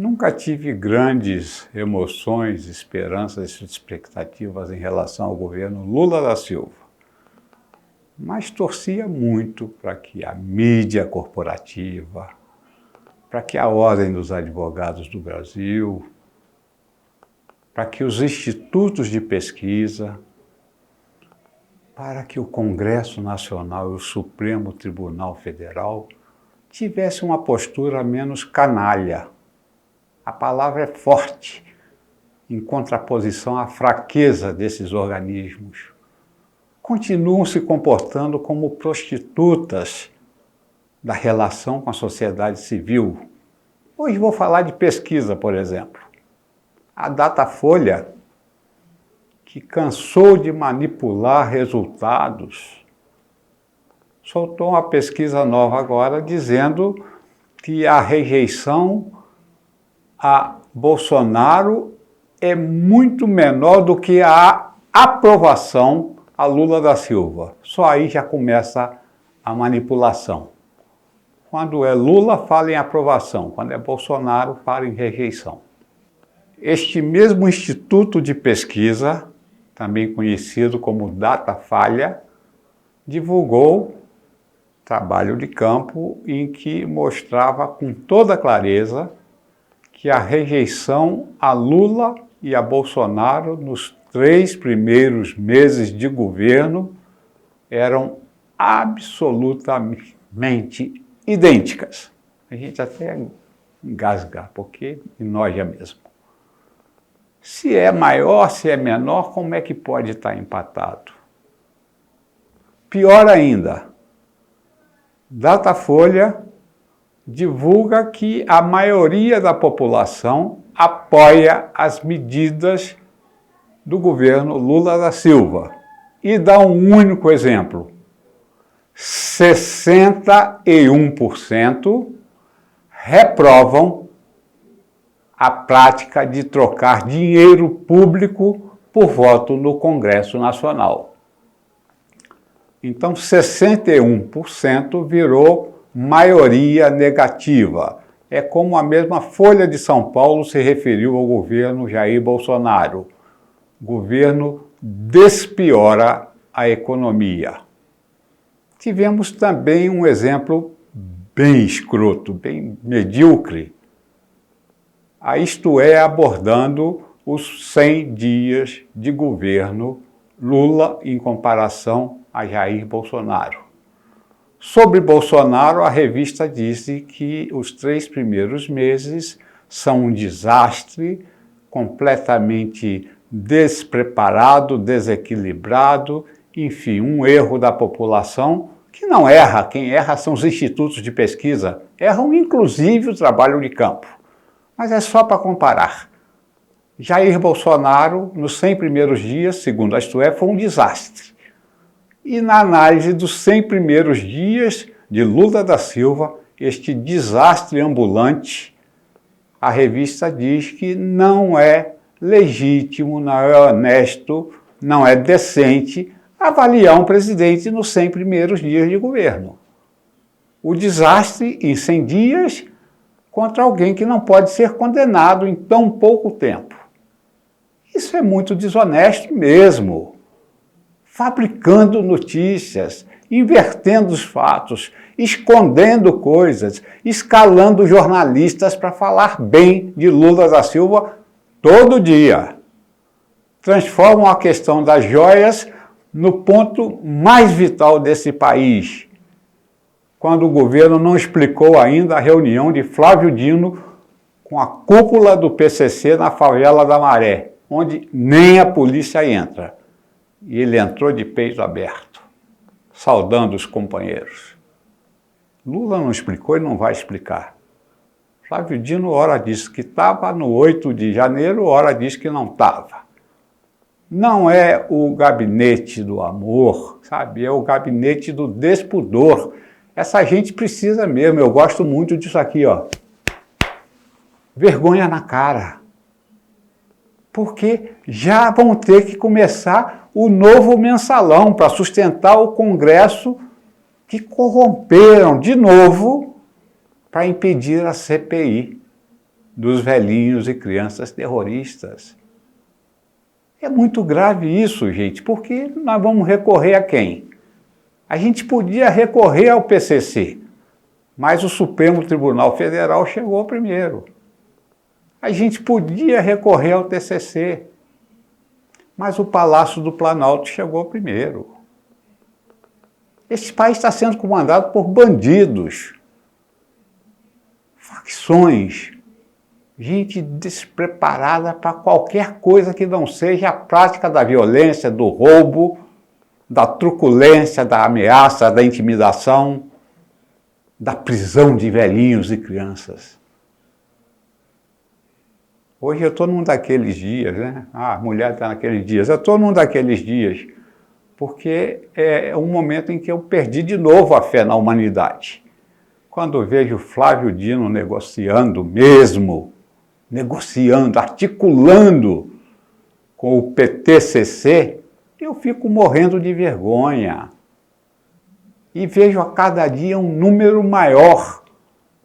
Nunca tive grandes emoções, esperanças, expectativas em relação ao governo Lula da Silva, mas torcia muito para que a mídia corporativa, para que a Ordem dos Advogados do Brasil, para que os institutos de pesquisa, para que o Congresso Nacional e o Supremo Tribunal Federal tivessem uma postura menos canalha. A palavra é forte, em contraposição à fraqueza desses organismos. Continuam se comportando como prostitutas da relação com a sociedade civil. Hoje vou falar de pesquisa, por exemplo. A Datafolha, que cansou de manipular resultados, soltou uma pesquisa nova agora dizendo que a rejeição a Bolsonaro é muito menor do que a aprovação a Lula da Silva. Só aí já começa a manipulação. Quando é Lula, fala em aprovação. Quando é Bolsonaro, fala em rejeição. Este mesmo Instituto de Pesquisa, também conhecido como Datafolha, divulgou trabalho de campo em que mostrava com toda clareza que a rejeição a Lula e a Bolsonaro nos 3 primeiros meses de governo eram absolutamente idênticas. A gente até engasga, porque enoja mesmo. Se é maior, se é menor, como é que pode estar empatado? Pior ainda, Datafolha divulga que a maioria da população apoia as medidas do governo Lula da Silva. E dá um único exemplo. 61% reprovam a prática de trocar dinheiro público por voto no Congresso Nacional. Então, 61% virou maioria negativa. É como a mesma Folha de São Paulo se referiu ao governo Jair Bolsonaro. O governo despiora a economia. Tivemos também um exemplo bem escroto, bem medíocre. A Isto É abordando os 100 dias de governo Lula em comparação a Jair Bolsonaro. Sobre Bolsonaro, a revista disse que os 3 primeiros meses são um desastre, completamente despreparado, desequilibrado, enfim, um erro da população que não erra. Quem erra são os institutos de pesquisa. Erram inclusive o trabalho de campo. Mas é só para comparar. Jair Bolsonaro, nos 100 primeiros dias, segundo a Isto É, foi um desastre. E na análise dos 100 primeiros dias de Lula da Silva, este desastre ambulante, a revista diz que não é legítimo, não é honesto, não é decente avaliar um presidente nos 100 primeiros dias de governo. O desastre em 100 dias contra alguém que não pode ser condenado em tão pouco tempo. Isso é muito desonesto mesmo. Fabricando notícias, invertendo os fatos, escondendo coisas, escalando jornalistas para falar bem de Lula da Silva todo dia. Transformam a questão das joias no ponto mais vital desse país, quando o governo não explicou ainda a reunião de Flávio Dino com a cúpula do PCC na favela da Maré, onde nem a polícia entra. E ele entrou de peito aberto, saudando os companheiros. Lula não explicou e não vai explicar. Flávio Dino, ora disse que estava no 8 de janeiro, ora disse que não estava. Não é o gabinete do amor, sabe? É o gabinete do despudor. Essa gente precisa mesmo, eu gosto muito disso aqui, ó. Vergonha na cara. Porque já vão ter que começar o novo mensalão para sustentar o Congresso que corromperam de novo para impedir a CPI. dos velhinhos e crianças terroristas. É muito grave isso, gente, porque nós vamos recorrer a quem? A gente podia recorrer ao PCC, mas o Supremo Tribunal Federal chegou primeiro. A gente podia recorrer ao TCC, mas o Palácio do Planalto chegou primeiro. Esse país está sendo comandado por bandidos, facções, gente despreparada para qualquer coisa que não seja a prática da violência, do roubo, da truculência, da ameaça, da intimidação, da prisão de velhinhos e crianças. Hoje eu estou num daqueles dias, né? A mulher está naqueles dias. Eu estou num daqueles dias, porque é um momento em que eu perdi de novo a fé na humanidade. Quando eu vejo Flávio Dino negociando mesmo, articulando com o PTCC, eu fico morrendo de vergonha. E vejo a cada dia um número maior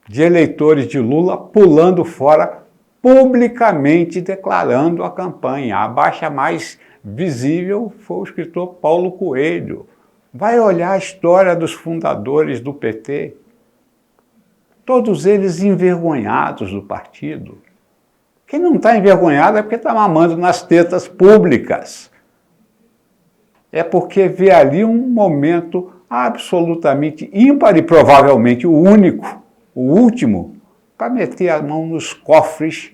de eleitores de Lula pulando fora, publicamente declarando a campanha. A baixa mais visível foi o escritor Paulo Coelho. Vai olhar a história dos fundadores do PT. Todos eles envergonhados do partido. Quem não está envergonhado é porque está mamando nas tetas públicas. É porque vê ali um momento absolutamente ímpar e provavelmente o único, o último, para meter a mão nos cofres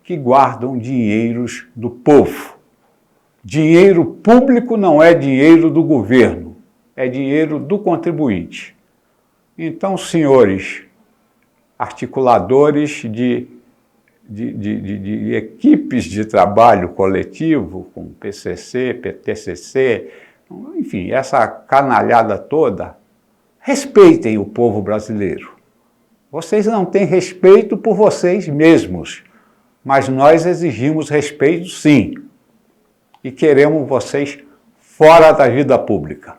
que guardam dinheiros do povo. Dinheiro público não é dinheiro do governo, é dinheiro do contribuinte. Então, senhores articuladores de equipes de trabalho coletivo, como PCC, PTCC, enfim, essa canalhada toda, respeitem o povo brasileiro. Vocês não têm respeito por vocês mesmos, mas nós exigimos respeito sim, e queremos vocês fora da vida pública.